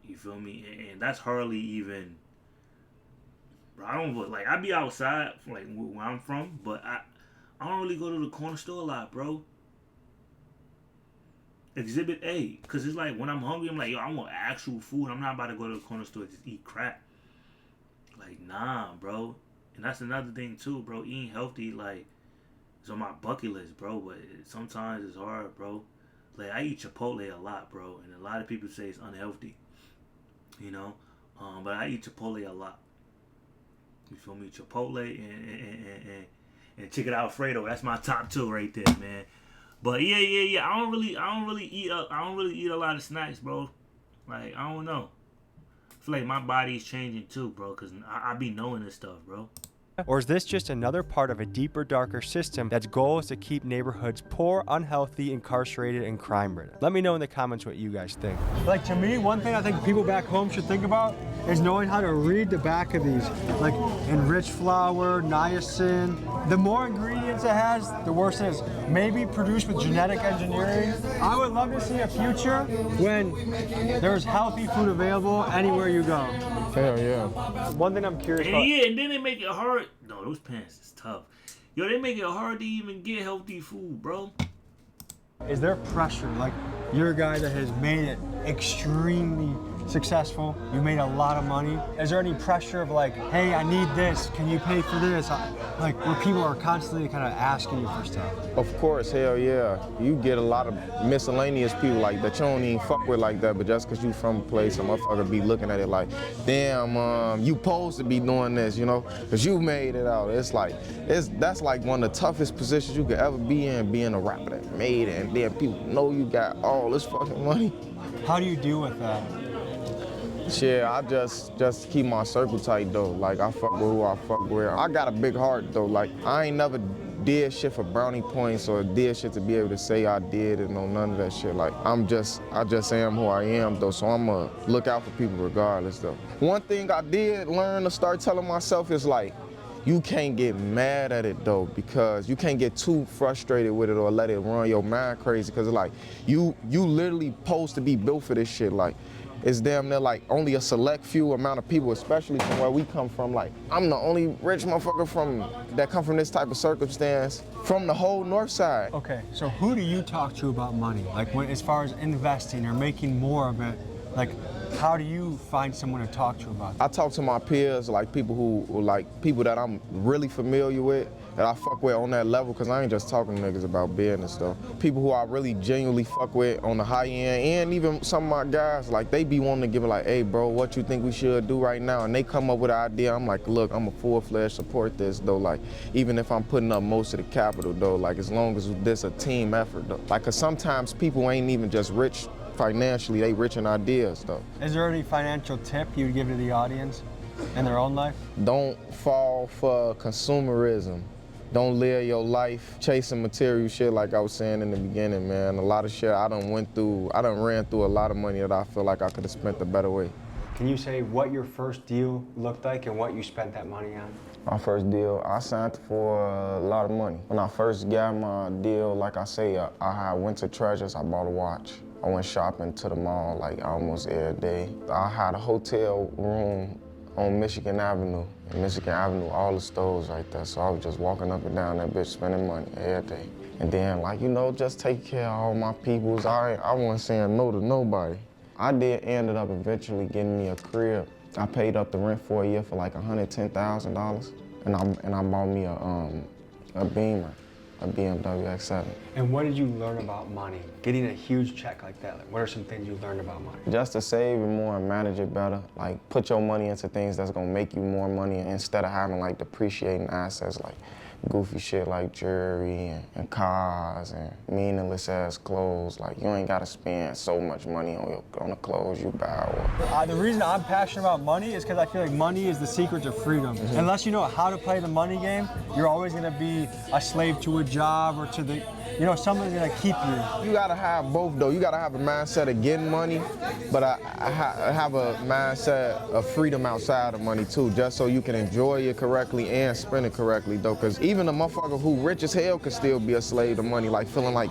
You feel me? And that's hardly even, bro, I don't, like, I be outside, like, where I'm from, but I don't really go to the corner store a lot, bro. Exhibit A, because it's like when I'm hungry, I'm like, yo, I want actual food. I'm not about to go to the corner store and just eat crap. Like, nah, bro. And that's another thing too, bro. Eating healthy, like, is on my bucket list, bro. But sometimes it's hard, bro. Like, I eat Chipotle a lot, bro, and a lot of people say it's unhealthy, you know. But I eat Chipotle a lot. You feel me? Chipotle and chicken Alfredo. That's my top two right there, man. But yeah. I don't really eat a lot of snacks, bro. Like, I don't know. I feel like my body's changing too, bro, because I be knowing this stuff, bro. Or is this just another part of a deeper, darker system that's goal is to keep neighborhoods poor, unhealthy, incarcerated, and crime-ridden? Let me know in the comments what you guys think. Like, to me, one thing I think people back home should think about is knowing how to read the back of these. Like, enriched flour, niacin. The more ingredients it has, the worse it is. Maybe produced with genetic engineering. I would love to see a future when there's healthy food available anywhere you go. Hell yeah. One thing I'm curious about. Yeah, and then they make it hard. No, those pants is tough. Yo, they make it hard to even get healthy food, bro. Is there pressure? Like, you're a guy that has made it extremely successful. You made a lot of money. Is there any pressure of like, hey, I need this. Can you pay for this? Like, where people are constantly kind of asking you for stuff. Of course, hell yeah. You get a lot of miscellaneous people like that you don't even fuck with like that, but just because you from a place, a motherfucker be looking at it like, damn, you supposed to be doing this, you know, because you made it out. It's like, that's like one of the toughest positions you could ever be in, being a rapper that made it, and then people know you got all this fucking money. How do you deal with that? Shit, I just keep my circle tight though. Like, I fuck with who I fuck with. I got a big heart though. Like, I ain't never did shit for brownie points or did shit to be able to say I did and no none of that shit. Like, I just am who I am though, so I'ma look out for people regardless though. One thing I did learn to start telling myself is like, you can't get mad at it though, because you can't get too frustrated with it or let it run your mind crazy, because like, you literally supposed to be built for this shit. Like, it's damn near like only a select few amount of people, especially from where we come from. Like, I'm the only rich motherfucker that come from this type of circumstance from the whole north side. Okay, so who do you talk to about money? Like, when, as far as investing or making more of it, like, how do you find someone to talk to about that? I talk to my peers, like people who like people that I'm really familiar with, that I fuck with on that level, because I ain't just talking to niggas about business though. People who I really genuinely fuck with on the high end, and even some of my guys, like they be wanting to give it like, hey bro, what you think we should do right now? And they come up with an idea, I'm like, look, I'm a full-fledged support this though, like even if I'm putting up most of the capital though, like as long as this a team effort though. Like, cause sometimes people ain't even just rich financially, they rich in ideas though. Is there any financial tip you'd give to the audience in their own life? Don't fall for consumerism. Don't live your life chasing material shit like I was saying in the beginning, man. A lot of shit I done ran through a lot of money that I feel like I could have spent a better way. Can you say what your first deal looked like and what you spent that money on? My first deal, I signed for a lot of money. When I first got my deal, like I say, I had winter treasures, I bought a watch. I went shopping to the mall like almost every day. I had a hotel room on Michigan Avenue. In Michigan Avenue, all the stores right there. So I was just walking up and down that bitch spending money every day. And then, like, you know, just take care of all my peoples. I wasn't saying no to nobody. I ended up eventually getting me a crib. I paid up the rent for a year for like $110,000. And I bought me a Beamer, a BMW X7. And what did you learn about money? Getting a huge check like that, like, what are some things you learned about money? Just to save it more and manage it better. Like, put your money into things that's gonna make you more money instead of having like depreciating assets like goofy shit like jewelry and cars and meaningless ass clothes. Like, you ain't gotta spend so much money on the clothes you buy. The reason I'm passionate about money is because I feel like money is the secret to freedom. Mm-hmm. Unless you know how to play the money game, you're always gonna be a slave to a job or to the, you know, someone's gonna keep you. You gotta have both though. You gotta have a mindset of getting money, but I have a mindset of freedom outside of money too, just so you can enjoy it correctly and spend it correctly though. Cause even a motherfucker who rich as hell can still be a slave to money, like feeling like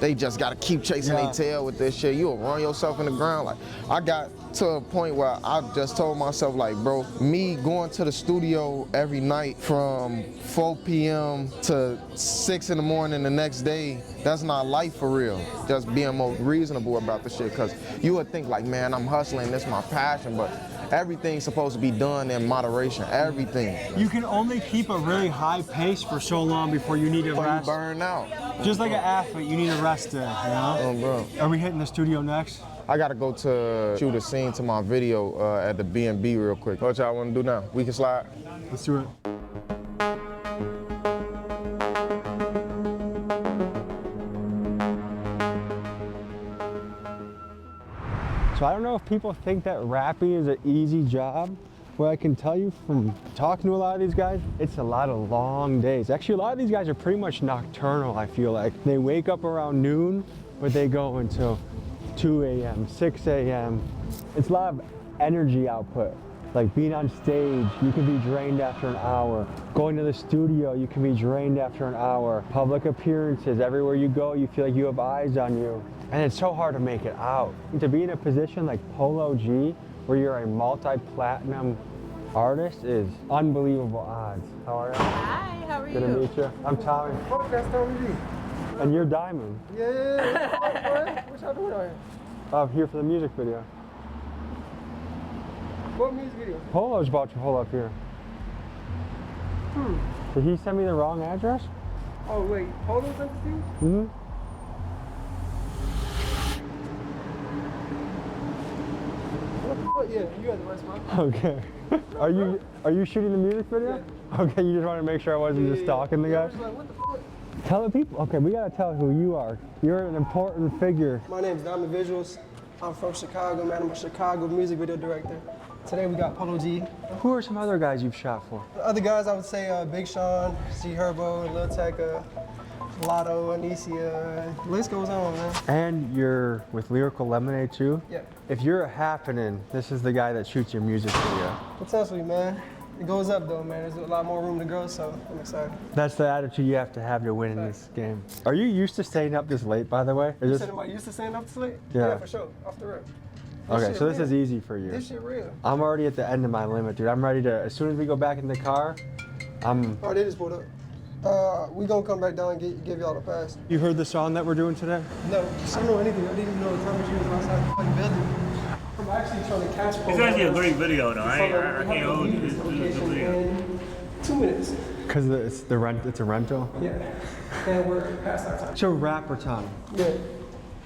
they just gotta keep chasing their tail with this shit. You'll run yourself in the ground. Like, I got to a point where I just told myself, like, bro, me going to the studio every night from 4 p.m. to 6 in the morning the next day, that's not life for real. Just being more reasonable about the shit, because you would think like, man, I'm hustling, this is my passion, but everything's supposed to be done in moderation, everything. You can only keep a really high pace for so long before you need to rest. You burn out. Just like an athlete, you need a rest day, you know? Oh, bro. Are we hitting the studio next? I gotta go to shoot a scene to my video at the B&B real quick. What y'all wanna do now? We can slide? Let's do it. So I don't know if people think that rapping is an easy job. Well, I can tell you from talking to a lot of these guys, it's a lot of long days. Actually, a lot of these guys are pretty much nocturnal, I feel like. They wake up around noon, but they go until 2 a.m., 6 a.m. It's a lot of energy output. Like being on stage, you can be drained after an hour. Going to the studio, you can be drained after an hour. Public appearances, everywhere you go, you feel like you have eyes on you. And it's so hard to make it out. And to be in a position like Polo G, where you're a multi-platinum artist, is unbelievable odds. How are you? Hi, how are you? Good to meet you. I'm Tommy. Oh, that's Tommy. And you're Diamond. Yeah. What y'all doing out here? I'm here for the music video. What music video? Polo's about to pull up here. Did he send me the wrong address? Oh, wait. Polo sent it to you? Mm-hmm. Yeah, you had the right spot. Okay. Are you shooting the music video? Yeah. Okay, you just want to make sure I wasn't just stalking the guy? Like, what the fuck? Tell the people. Okay, we gotta tell who you are. You're an important figure. My name's Diamond Visuals. I'm from Chicago, man. I'm a Chicago music video director. Today we got Polo G. Who are some other guys you've shot for? The other guys, I would say Big Sean, C Herbo, Lil Tech, Lotto, Anicia, the list goes on, man. And you're with Lyrical Lemonade too? Yeah. If you're a happening, this is the guy that shoots your music video. Potentially, man. It goes up though, man. There's a lot more room to grow, so I'm excited. That's the attitude you have to win in this game. Are you used to staying up this late, by the way? You said, am I used to staying up this late? Yeah. For sure, off the rip. Okay, so this is easy for you. This shit real. I'm already at the end of my limit, dude. I'm ready to, as soon as we go back in the car, Oh, they just pulled up. We gonna come back down and give y'all the pass. You heard the song that we're doing today? No, I don't know anything. I didn't even know the time you was outside the fucking building. I'm actually trying to catch. It's actually a great video, though. I can't hold you. This is a good video. 2 minutes. Because it's the rent. It's a rental. Yeah. And we're past our time. So rapper time. Yeah.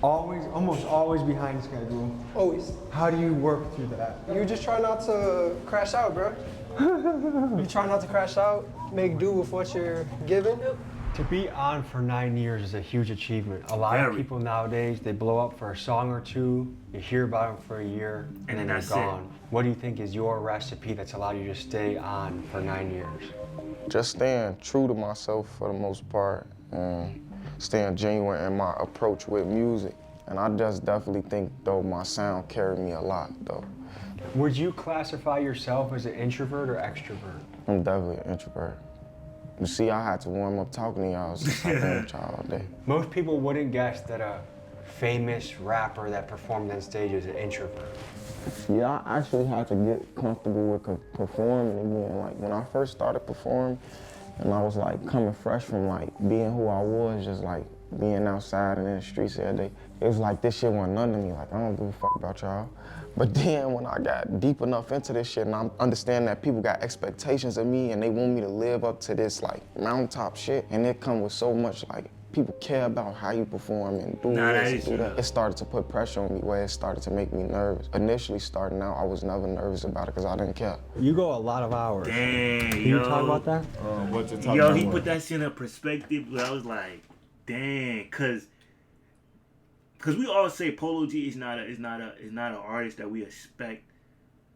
Almost always behind schedule. Always. How do you work through that? You just try not to crash out, bro. You try not to crash out, make do with what you're given. To be on for 9 years is a huge achievement. A lot of people nowadays, they blow up for a song or two, you hear about them for a year, and then they're gone. What do you think is your recipe that's allowed you to stay on for 9 years? Just staying true to myself for the most part, and staying genuine in my approach with music. And I just definitely think, though, my sound carried me a lot, though. Would you classify yourself as an introvert or extrovert? I'm definitely an introvert. You see, I had to warm up talking to y'all since I've been with y'all all day. Most people wouldn't guess that a famous rapper that performed on stage is an introvert. Yeah, I actually had to get comfortable with performing again. Like, when I first started performing, and I was like coming fresh from like being who I was, just like being outside and in the streets every day, it was like this shit wasn't none to me. Like, I don't give a fuck about y'all. But then when I got deep enough into this shit and I understand that people got expectations of me and they want me to live up to this like mountaintop shit, and it come with so much like people care about how you perform and do this and do that. It started to put pressure on me where it started to make me nervous. Initially starting out, I was never nervous about it because I didn't care. You go a lot of hours. Dang, Can you talk about that? What you talking Yo, about? he put that shit in perspective. I was like, dang, cause we all say Polo G is not an artist that we expect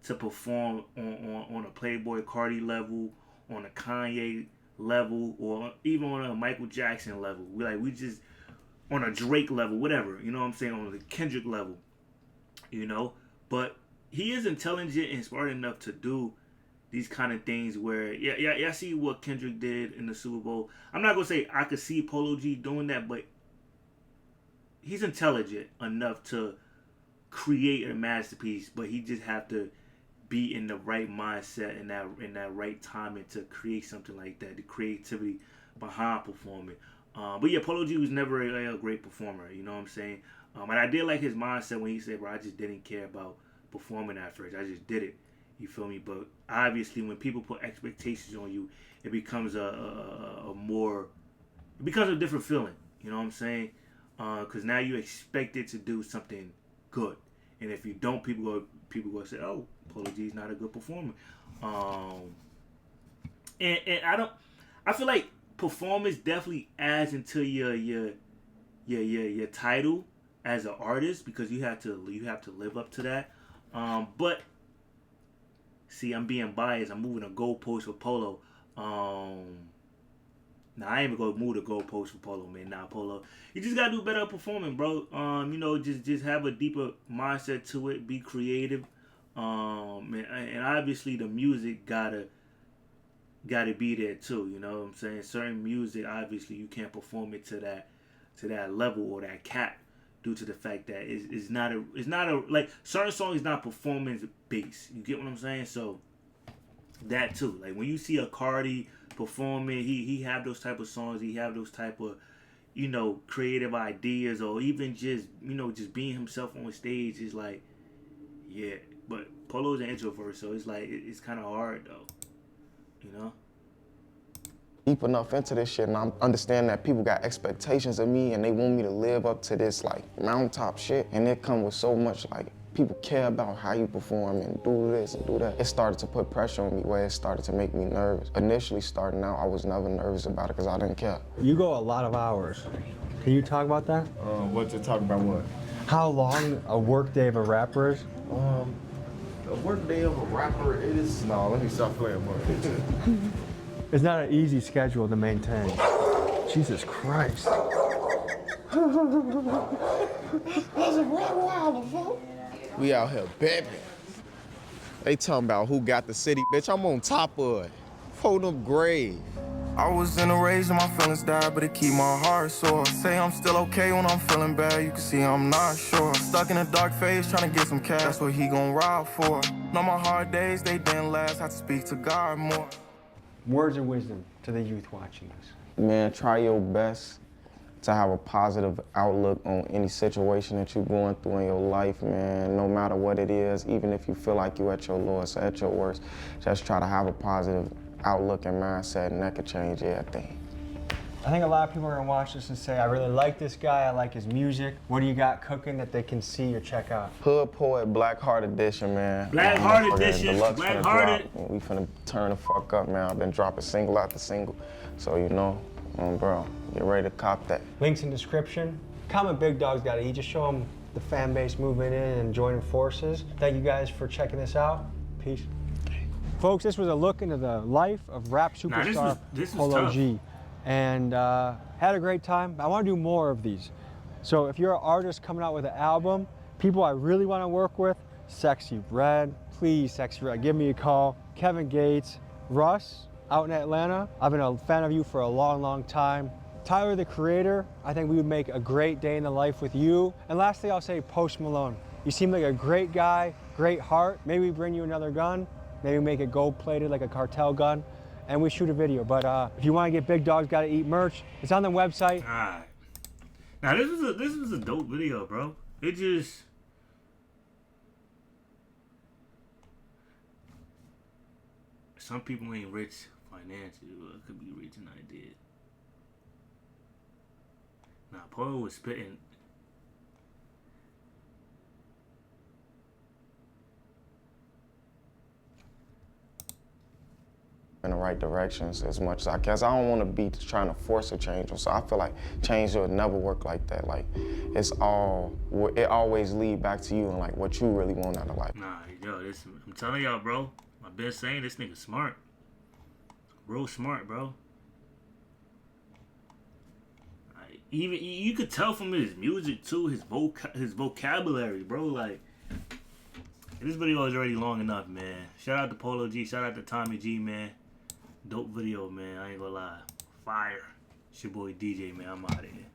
to perform on a Playboy Cardi level, on a Kanye level, or even on a Michael Jackson level. We just on a Drake level, whatever. You know what I'm saying? On the Kendrick level, you know. But he is intelligent and smart enough to do these kind of things where, yeah, I see what Kendrick did in the Super Bowl. I'm not gonna say I could see Polo G doing that, but he's intelligent enough to create a masterpiece, but he just have to be in the right mindset and that right timing to create something like that. The creativity behind performing. But yeah, Polo G was never a great performer. You know what I'm saying? And I did like his mindset when he said, "Bro, I just didn't care about performing at first. I just did it." You feel me? But obviously, when people put expectations on you, it becomes a different feeling. You know what I'm saying? Because now you expect it to do something good, and if you don't, people go say, "Oh, Polo G's not a good performer." And I feel like performance definitely adds into your title as an artist, because you have to live up to that. But see, I'm being biased. I'm moving a goalpost for Polo. Nah, I ain't even gonna move the goalpost for Polo, man. Nah, Polo, you just gotta do better at performing, bro. You know, just have a deeper mindset to it. Be creative, and obviously the music gotta be there too. You know what I'm saying? Certain music, obviously, you can't perform it to that level or that cap due to the fact that it's not a like certain songs is not performance based. You get what I'm saying? So that too, like when you see a Cardi performing, he have those type of songs, he have those type of, you know, creative ideas, or even just, you know, just being himself on stage is like, yeah. But Polo's an introvert, so it's like it's kind of hard though, you know. Deep enough into this shit, and I understand that people got expectations of me and they want me to live up to this like mountaintop shit, and it come with so much like people care about how you perform and do this and do that. It started to put pressure on me where it started to make me nervous. Initially starting out, I was never nervous about it because I didn't care. You go a lot of hours. Can you talk about that? What to talk about what? How long a work day of a rapper is? A work day of a rapper is... No, let me stop playing more. It's not an easy schedule to maintain. Jesus Christ. We out here baby. They talking about who got the city, bitch. I'm on top of it. Hold them grave. I was in a rage and my feelings died, but it keep my heart sore. Say I'm still okay when I'm feeling bad, you can see I'm not sure. Stuck in a dark phase, trying to get some cash, that's what he gon' ride for. Know my hard days, they didn't last, had to speak to God more. Words of wisdom to the youth watching this. Man, try your best to have a positive outlook on any situation that you're going through in your life, man. No matter what it is, even if you feel like you're at your lowest, at your worst, just try to have a positive outlook and mindset, and that could change everything. I think a lot of people are gonna watch this and say, I really like this guy, I like his music. What do you got cooking that they can see or check out? Hood Poet Black Heart Edition, man. Black Heart Edition, Deluxe Black finna Hearted. drop. We finna turn the fuck up, man. I've been dropping single after single. So, you know, bro, get ready to cop that. Links in description. Comment Big Dog's got it. You just show them the fan base moving in and joining forces. Thank you guys for checking this out. Peace. Folks, this was a look into the life of rap superstar this was Polo tough. G. And had a great time. I want to do more of these. So if you're an artist coming out with an album, people I really want to work with, Sexy Red, please, Sexy Red, give me a call. Kevin Gates, Russ, out in Atlanta. I've been a fan of you for a long, long time. Tyler, the Creator, I think we would make a great day in the life with you. And lastly, I'll say Post Malone. You seem like a great guy, great heart. Maybe we bring you another gun. Maybe make it gold-plated like a cartel gun. And we shoot a video. But if you want to get Big Dog's Gotta Eat merch, it's on the website. All right. Now this was a dope video, bro. It just some people ain't rich financially, but could be rich in ideas. Now Polo was spitting. In the right directions as much as I can. I don't want to be trying to force a change. So I feel like change will never work like that. Like it always lead back to you and like what you really want out of life. Nah, yo, I'm telling y'all, bro. I've been saying this nigga smart. Real smart, bro. Like, even you could tell from his music too, his vocabulary, bro. Like this video is already long enough, man. Shout out to Polo G. Shout out to Tommy G, man. Dope video, man. I ain't gonna lie. Fire. It's your boy DJ, man. I'm out of here.